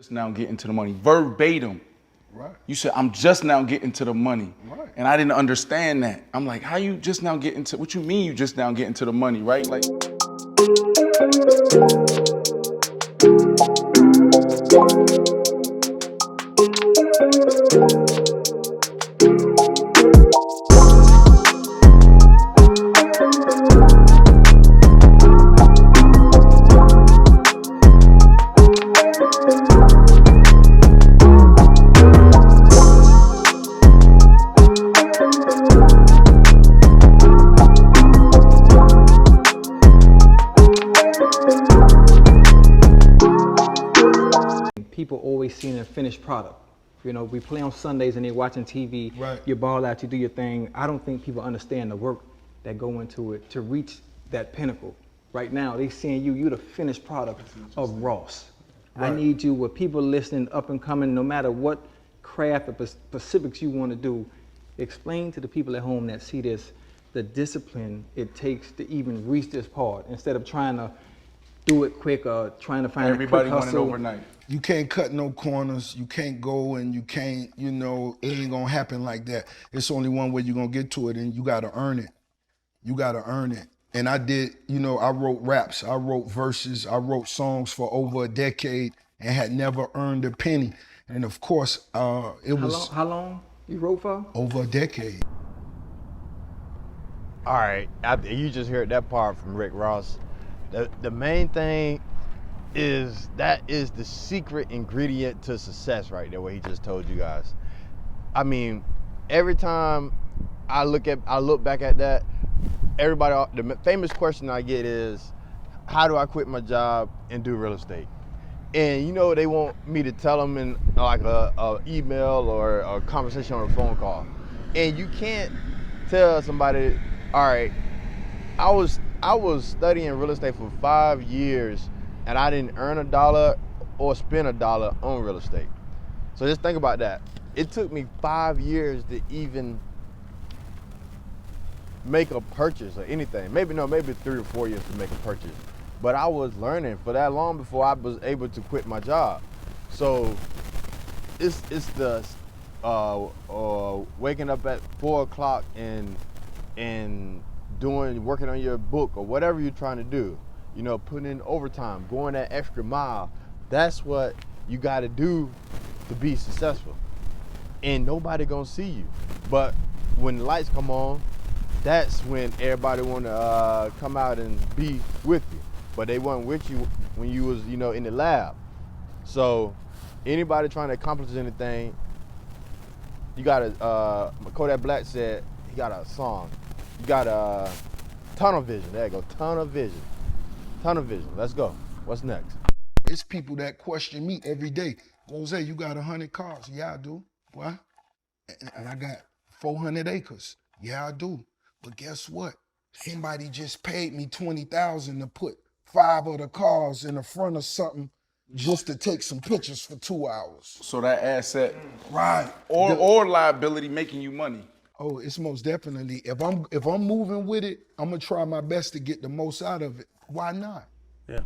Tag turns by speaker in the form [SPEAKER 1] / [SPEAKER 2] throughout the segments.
[SPEAKER 1] Just now getting to the money, verbatim.
[SPEAKER 2] Right.
[SPEAKER 1] You said, I'm just now getting to the money.
[SPEAKER 2] Right.
[SPEAKER 1] And I didn't understand that. I'm like, how you just now getting to, what you mean you just now getting to the money, right? Like.
[SPEAKER 3] People always seeing a finished product. You know, we play on Sundays and they're watching TV,
[SPEAKER 2] Right.
[SPEAKER 3] you ball out, you do your thing. I don't think people understand the work that go into it to reach that pinnacle. Right now, they seeing you the finished product of Ross.
[SPEAKER 2] Right.
[SPEAKER 3] I need you with people listening, up and coming, no matter what craft or specifics you want to do, explain to the people at home that see this, the discipline it takes to even reach this part, instead of trying to do it quick or trying to find
[SPEAKER 1] Everybody
[SPEAKER 3] a quick
[SPEAKER 1] want it
[SPEAKER 3] hustle.
[SPEAKER 1] overnight.
[SPEAKER 2] You can't cut no corners. You can't go and you can't, it ain't gonna happen like that. It's only one way you're gonna get to it, and you gotta earn it. You gotta earn it. And I did, I wrote raps, I wrote verses, I wrote songs for over a decade and had never earned a penny. And of course, it was
[SPEAKER 3] How long you wrote for?
[SPEAKER 2] over a decade.
[SPEAKER 4] All right, after you just heard that part from Rick Ross, the main thing is that is the secret ingredient to success right there, what he just told you guys. I mean, every time I look back at that, the famous question I get is, how do I quit my job and do real estate? And they want me to tell them in like a email or a conversation or a phone call. And you can't tell somebody, all right, I was studying real estate for 5 years and I didn't earn a dollar or spend a dollar on real estate. So just think about that. It took me 5 years to even make a purchase or anything. Maybe 3 or 4 years to make a purchase. But I was learning for that long before I was able to quit my job. So it's the waking up at 4 o'clock and working on your book or whatever you're trying to do. Putting in overtime, going that extra mile. That's what you got to do to be successful. And nobody gonna see you. But when the lights come on, that's when everybody want to come out and be with you. But they weren't with you when you was, in the lab. So anybody trying to accomplish anything, you gotta, Kodak Black said, he got a song. You got a tunnel vision. There you go, tunnel vision. Tunnel vision, let's go. What's next?
[SPEAKER 2] It's people that question me every day. Jose, you got 100 cars? Yeah, I do. What? And I got 400 acres. Yeah, I do. But guess what? Somebody just paid me $20,000 to put 5 of the cars in the front of something just to take some pictures for 2 hours.
[SPEAKER 1] So that asset,
[SPEAKER 2] Right.
[SPEAKER 1] or liability making you money.
[SPEAKER 2] Oh, it's most definitely. If I'm moving with it, I'm gonna try my best to get the most out of it. Why not?
[SPEAKER 4] Yeah.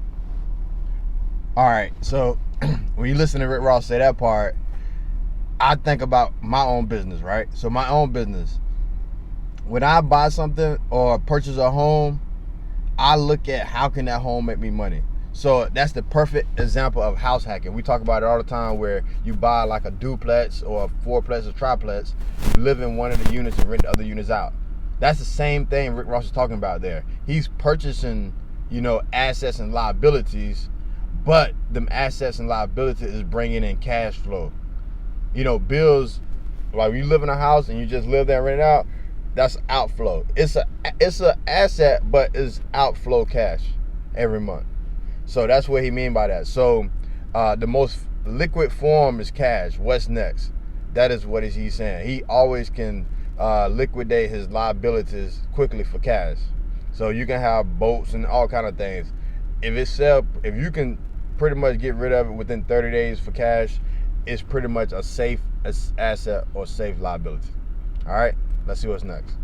[SPEAKER 4] All right, so when you listen to Rick Ross say that part, I think about my own business, right? So my own business, when I buy something or purchase a home, I look at how can that home make me money. So that's the perfect example of house hacking. We talk about it all the time, where you buy like a duplex or a fourplex or triplex, you live in one of the units and rent the other units out. That's the same thing Rick Ross is talking about there. He's purchasing, assets and liabilities, but them assets and liabilities is bringing in cash flow. Bills, like when you live in a house and you just live there and rent it out, that's outflow. It's a asset, but it's outflow cash every month. So that's what he mean by that. So the most liquid form is cash. What's next? That is what he's saying. He always can liquidate his liabilities quickly for cash. So you can have boats and all kind of things. If you can pretty much get rid of it within 30 days for cash, it's pretty much a safe asset or safe liability. All right, let's see what's next.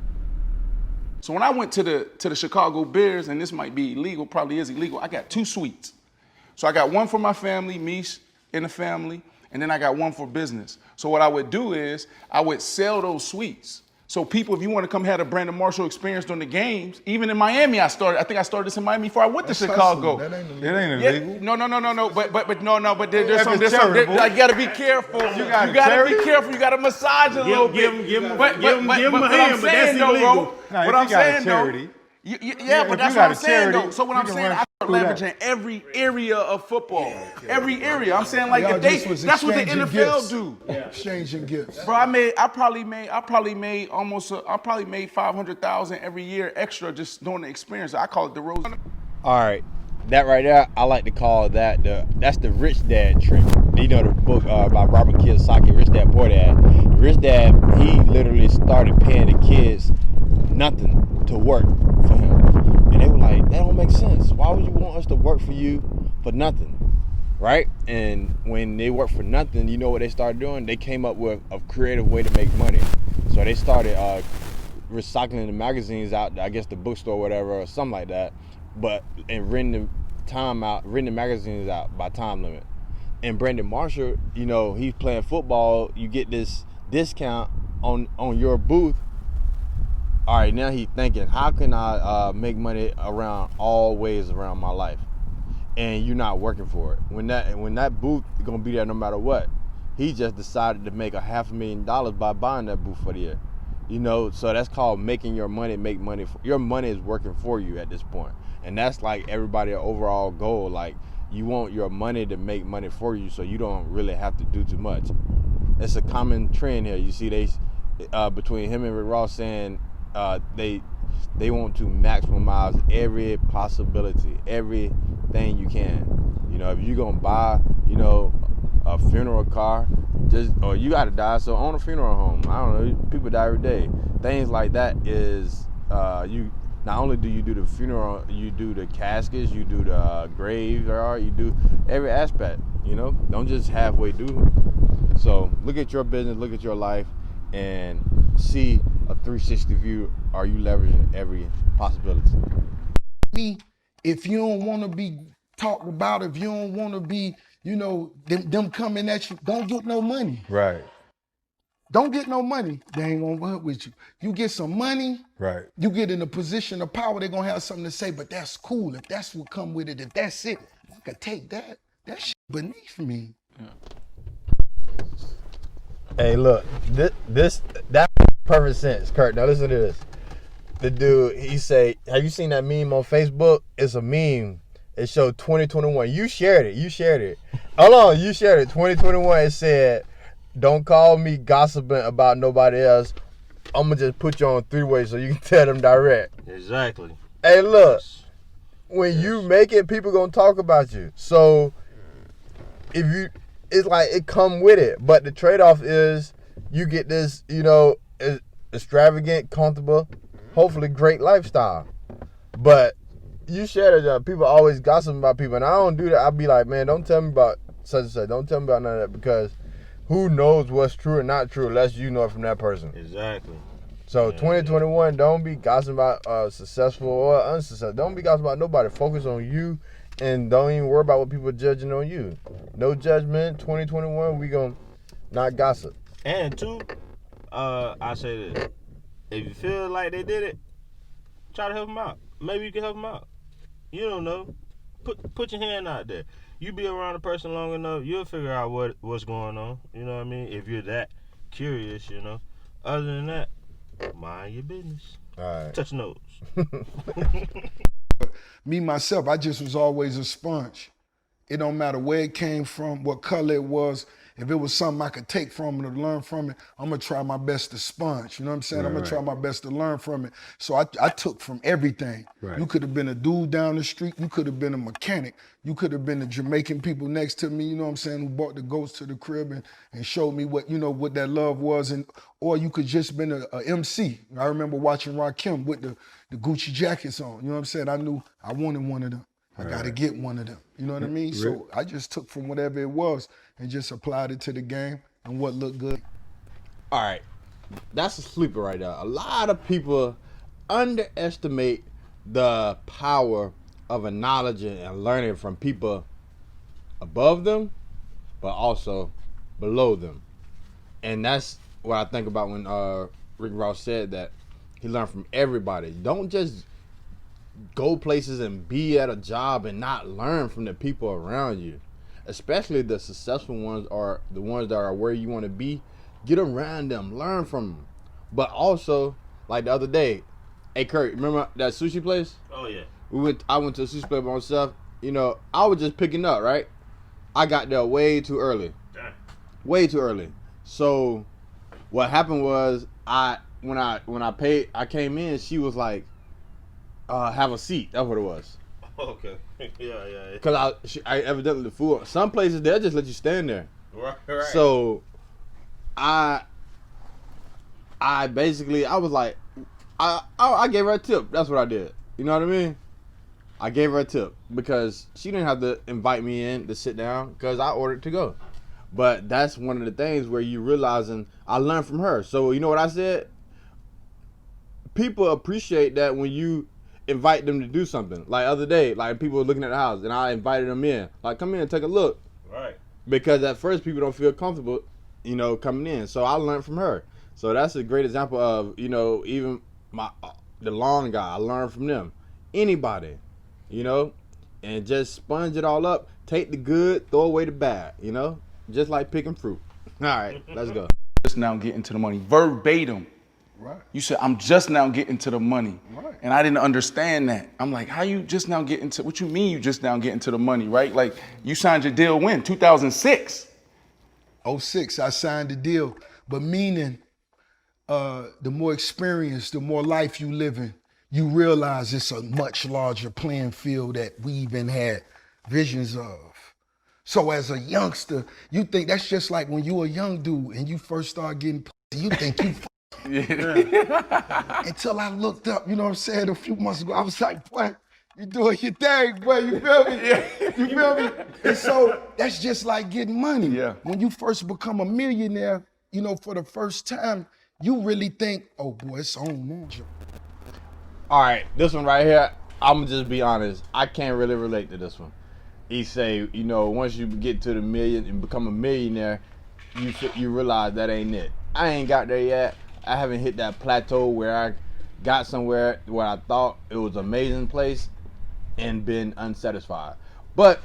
[SPEAKER 1] So when I went to the Chicago Bears, and this might be illegal, probably is illegal, I got 2 suites. So I got one for my family, Mish, in the family, and then I got one for business. So what I would do is I would sell those suites. So people, if you want to come have a Brandon Marshall experience during the games, even in Miami, I think I started this in Miami before I went to Chicago.
[SPEAKER 2] That ain't
[SPEAKER 5] It ain't illegal.
[SPEAKER 1] No. But there's some.
[SPEAKER 5] charitable.
[SPEAKER 1] I gotta be careful. You gotta be careful. You gotta massage it a little bit.
[SPEAKER 6] give him a
[SPEAKER 1] But
[SPEAKER 6] hand,
[SPEAKER 1] what
[SPEAKER 6] but
[SPEAKER 1] I'm
[SPEAKER 6] that's
[SPEAKER 1] saying though,
[SPEAKER 6] illegal.
[SPEAKER 1] bro.
[SPEAKER 5] Now,
[SPEAKER 1] What
[SPEAKER 5] if
[SPEAKER 1] I'm
[SPEAKER 5] you got a
[SPEAKER 1] saying though.
[SPEAKER 5] charity,
[SPEAKER 1] Yeah,
[SPEAKER 5] if
[SPEAKER 1] but
[SPEAKER 5] you
[SPEAKER 1] that's what
[SPEAKER 5] got
[SPEAKER 1] I'm
[SPEAKER 5] a
[SPEAKER 1] saying
[SPEAKER 5] charity,
[SPEAKER 1] though. So what
[SPEAKER 5] you
[SPEAKER 1] I'm
[SPEAKER 5] can
[SPEAKER 1] saying,
[SPEAKER 5] run
[SPEAKER 1] I start
[SPEAKER 5] through that.
[SPEAKER 1] leveraging every area of football. Every area. I'm saying like
[SPEAKER 2] Y'all
[SPEAKER 1] if they,
[SPEAKER 2] just was
[SPEAKER 1] that's what the
[SPEAKER 2] exchanging
[SPEAKER 1] NFL
[SPEAKER 2] gifts.
[SPEAKER 1] do.
[SPEAKER 2] Exchanging gifts.
[SPEAKER 1] Bro, I probably made almost, I probably made 500,000 every year extra just doing the experience. I call it the Rose.
[SPEAKER 4] All right, that right there, I like to call that's the rich dad trick. You know the book by Robert Kiyosaki, Rich Dad Poor Dad. The rich dad, he literally started paying the kids nothing to work for him, and they were like, that don't make sense. Why would you want us to work for you for nothing, right? And when they work for nothing, you know what they started doing? They came up with a creative way to make money. So they started recycling the magazines out, I guess the bookstore or whatever, or something like that, and renting the magazines out by time limit. And Brandon Marshall, you know, he's playing football, you get this discount on your booth. All right, now he's thinking, how can I make money around all ways around my life? And you're not working for it. When that booth is gonna be there no matter what, he just decided to make $500,000 by buying that booth for the year. You know, so that's called making your money make money. Your money is working for you at this point. And that's like everybody's overall goal. Like, you want your money to make money for you so you don't really have to do too much. It's a common trend here. You see between him and Rick Ross saying they want to maximize every possibility, everything you can. You know, if you're gonna buy, you know, a funeral car, or you gotta die, so own a funeral home. I don't know, people die every day. Things like that is you. Not only do you do the funeral, you do the caskets, you do the graveyard, you do every aspect, you know? Don't just halfway do it. So look at your business, look at your life, and see a 360 view. Are you leveraging every possibility?
[SPEAKER 2] If you don't want to be talked about, if you don't want to be, you know, them coming at you, don't get no money.
[SPEAKER 5] Right.
[SPEAKER 2] Don't get no money. They ain't gonna work with you. You get some money,
[SPEAKER 5] Right.
[SPEAKER 2] you get in a position of power, they're gonna have something to say, but that's cool. If that's what come with it, if that's it, I could take that. That shit beneath me.
[SPEAKER 4] Hey, look, that makes perfect sense, Kurt. Now listen to this. The dude, he say, have you seen that meme on Facebook? It's a meme. It showed 2021. You shared it. Hold on, you shared it. 2021, it said, don't call me gossiping about nobody else. I'm going to just put you on three-way so you can tell them direct.
[SPEAKER 6] Exactly.
[SPEAKER 4] Hey, look, when you make it, people going to talk about you. So, it's like it come with it. But the trade-off is you get this, you know, extravagant, comfortable, hopefully great lifestyle. But you share that people always gossiping about people, and I don't do that. I'll be like, man, don't tell me about such and such. Don't tell me about none of that, because who knows what's true and not true unless you know it from that person.
[SPEAKER 6] Exactly.
[SPEAKER 4] So 2021, don't be gossiping about successful or unsuccessful. Don't be gossiping about nobody. Focus on you, and don't even worry about what people are judging on you. No judgment. 2021, we gonna not gossip.
[SPEAKER 6] And two, I say this: if you feel like they did it, try to help them out. Maybe you can help them out. You don't know. Put your hand out there. You be around a person long enough, you'll figure out what's going on. You know what I mean? If you're that curious, you know. Other than that, mind your business.
[SPEAKER 4] All right.
[SPEAKER 6] Touch nose.
[SPEAKER 2] Me, myself, I just was always a sponge. It don't matter where it came from, what color it was. If it was something I could take from it or learn from it, I'm gonna try my best to sponge. You know what I'm saying? I'm gonna try my best to learn from it. So I took from everything.
[SPEAKER 5] Right.
[SPEAKER 2] You could have been a dude down the street. You could have been a mechanic. You could have been the Jamaican people next to me, you know what I'm saying, who brought the goats to the crib and showed me what, you know, what that love was. Or you could just been a MC. I remember watching Rakim with the Gucci jackets on. You know what I'm saying? I knew I wanted one of them. I gotta get one of them. You know what I mean? So I just took from whatever it was and just applied it to the game and what looked good.
[SPEAKER 4] All right, that's a sleeper right there. A lot of people underestimate the power of acknowledging and learning from people above them but also below them. And that's what I think about when Rick Ross said that he learned from everybody. Don't just go places and be at a job and not learn from the people around you. Especially the successful ones are the ones that are where you want to be. Get around them, learn from them. But also, like the other day, hey Kurt, remember that sushi place?
[SPEAKER 6] Oh yeah.
[SPEAKER 4] I went to a sushi place by myself. You know, I was just picking up, right? I got there way too early.
[SPEAKER 6] Damn.
[SPEAKER 4] Way too early. So what happened was when I paid, I came in, she was like, have a seat. That's what it was.
[SPEAKER 6] Okay. Yeah.
[SPEAKER 4] Cause I evidently the food. Some places they'll just let you stand there.
[SPEAKER 6] Right.
[SPEAKER 4] So I basically I was like, I gave her a tip. That's what I did. You know what I mean? I gave her a tip because she didn't have to invite me in to sit down because I ordered to go. But that's one of the things where you realizing I learned from her. So you know what I said? People appreciate that when you invite them to do something. Like other day, like people were looking at the house and I invited them in. Like come in and take a look.
[SPEAKER 6] Right.
[SPEAKER 4] Because at first people don't feel comfortable, you know, coming in. So I learned from her. So that's a great example of, you know, even the lawn guy, I learned from them. Anybody, you know, and just sponge it all up. Take the good, throw away the bad, you know, just like picking fruit. All right, let's go.
[SPEAKER 1] Just now getting to the money. Verbatim.
[SPEAKER 2] Right.
[SPEAKER 1] You said, I'm just now getting to the money.
[SPEAKER 2] Right.
[SPEAKER 1] And I didn't understand that. I'm like, how you just now getting to, what you mean you just now getting to the money, right? Like, you signed your deal when? 2006.
[SPEAKER 2] 06, I signed the deal. But meaning, the more experience, the more life you living, you realize it's a much larger playing field that we even had visions of. So as a youngster, you think that's just like when you a young dude and you first start getting pussy, you think you until I looked up, you know what I'm saying, a few months ago, I was like, boy, you doing your thing, boy, you feel me? You feel me? And so that's just like getting money.
[SPEAKER 1] Yeah.
[SPEAKER 2] When you first become a millionaire, you know, for the first time, you really think, oh boy, it's on now.
[SPEAKER 4] All right, this one right here, I'm gonna just be honest. I can't really relate to this one. He say, you know, once you get to the million and become a millionaire, you realize that ain't it. I ain't got there yet. I haven't hit that plateau where I got somewhere where I thought it was an amazing place and been unsatisfied. But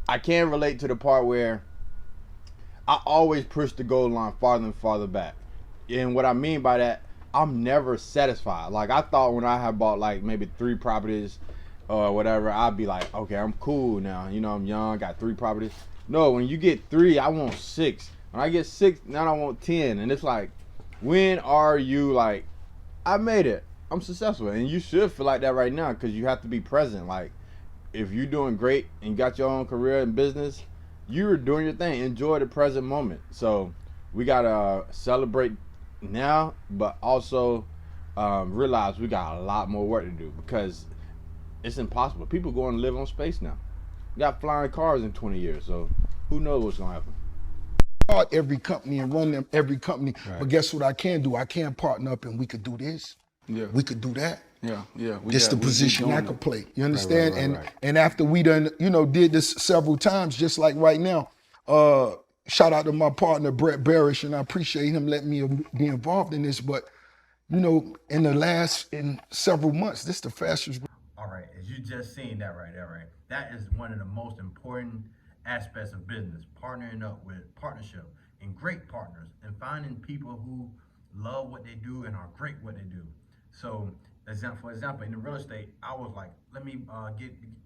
[SPEAKER 4] I can relate to the part where I always push the goal line farther and farther back. And what I mean by that, I'm never satisfied. Like I thought when I had bought like maybe 3 properties or whatever, I'd be like, okay, I'm cool now. You know, I'm young, got 3 properties. No, when you get 3, I want 6. When I get 6, now I want 10. And it's like, when are you like, I made it, I'm successful? And you should feel like that right now because you have to be present. Like, if you're doing great and got your own career and business, you're doing your thing. Enjoy the present moment. So we gotta celebrate now, but also realize we got a lot more work to do because it's impossible. People going to live on space now. We got flying cars in 20 years, so who knows what's gonna happen.
[SPEAKER 2] Start every company and run them every company. Right. But guess what I can do? I can partner up and we could do this.
[SPEAKER 1] Yeah.
[SPEAKER 2] We could do that.
[SPEAKER 1] Yeah.
[SPEAKER 2] This the position I could play. You understand?
[SPEAKER 4] Right.
[SPEAKER 2] And after we done, you know, did this several times, just like right now, shout out to my partner, Brett Barish, and I appreciate him letting me be involved in this. But, you know, in several months, this is the fastest.
[SPEAKER 5] All right, as you just seen that right there, right? That is one of the most important aspects of business, partnering up with partnership and great partners and finding people who love what they do and are great what they do. So, for example, in the real estate, I was like, let me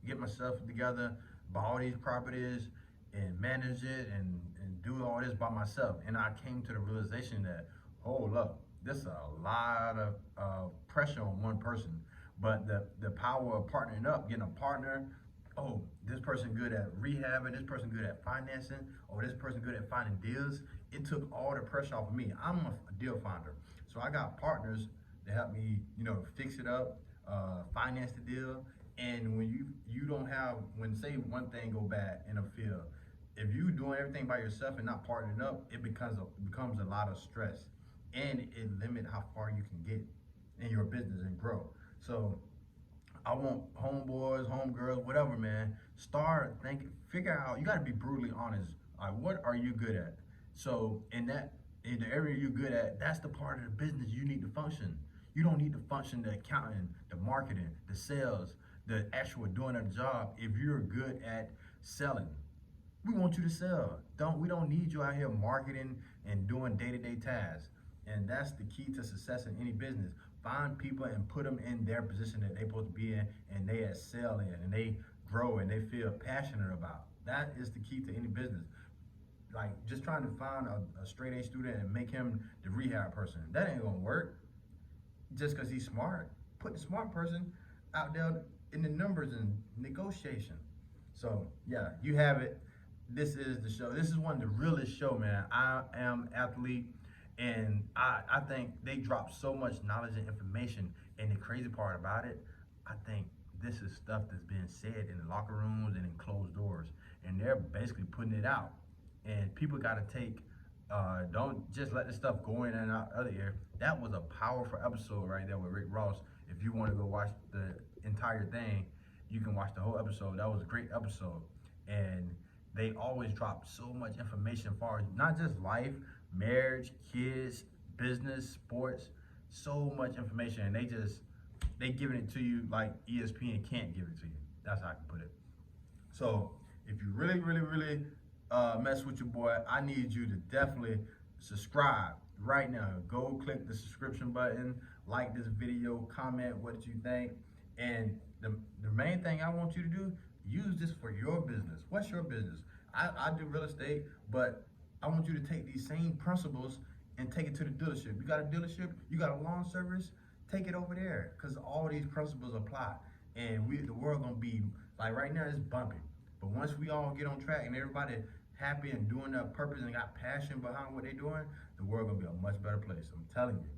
[SPEAKER 5] get myself together, buy all these properties and manage it and do all this by myself. And I came to the realization that, hold up, this is a lot of pressure on one person. But the power of partnering up, getting a partner, oh, this person good at rehabbing, this person good at financing, or this person good at finding deals, it took all the pressure off of me. I'm a deal finder. So I got partners that help me, you know, fix it up, finance the deal. And when you don't have, when say one thing go bad in a field, if you doing everything by yourself and not partnering up, it becomes a lot of stress. And it limits how far you can get in your business and grow. So I want homeboys, homegirls, whatever, man. Start thinking, figure out, you gotta be brutally honest. Like, what are you good at? So in the area you're good at, that's the part of the business you need to function. You don't need to function the accounting, the marketing, the sales, the actual doing of the job if you're good at selling. We want you to sell. We don't need you out here marketing and doing day-to-day tasks. And that's the key to success in any business. Find people and put them in their position that they're supposed to be in, and they excel in, and they grow and they feel passionate about. That is the key to any business. Like just trying to find a straight A student and make him the rehab person, that ain't gonna work. Just because he's smart, put the smart person out there in the numbers and negotiation. So yeah, you have it. This is the show. This is one of the realest show, man. I am athlete, and I think they drop so much knowledge and information. And the crazy part about it, I think this is stuff that's being said in the locker rooms and in closed doors, and they're basically putting it out. And people got to take, don't just let this stuff go in and out other ear. That was a powerful episode right there with Rick Ross. If you want to go watch the entire thing, you can watch the whole episode. That was a great episode. And they always drop so much information as far as not just life, marriage, kids, business, sports, so much information. And they giving it to you like ESPN can't give it to you. That's how I can put it. So if you really, really, really mess with your boy, I need you to definitely subscribe right now. Go click the subscription button, like this video, comment what you think. And the main thing I want you to do, use this for your business. What's your business? I do real estate, but I want you to take these same principles and take it to the dealership. You got a dealership, you got a lawn service, take it over there, because all these principles apply. And the world gonna be, like right now it's bumpy. But once we all get on track and everybody happy and doing their purpose and got passion behind what they're doing, the world gonna be a much better place. I'm telling you,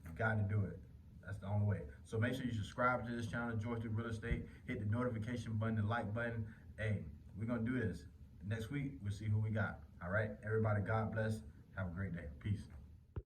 [SPEAKER 5] you gotta do it. That's the only way. So make sure you subscribe to this channel, Joystick Real Estate. Hit the notification button, the like button. Hey, we're gonna do this. Next week, we'll see who we got. All right, everybody, God bless. Have a great day. Peace.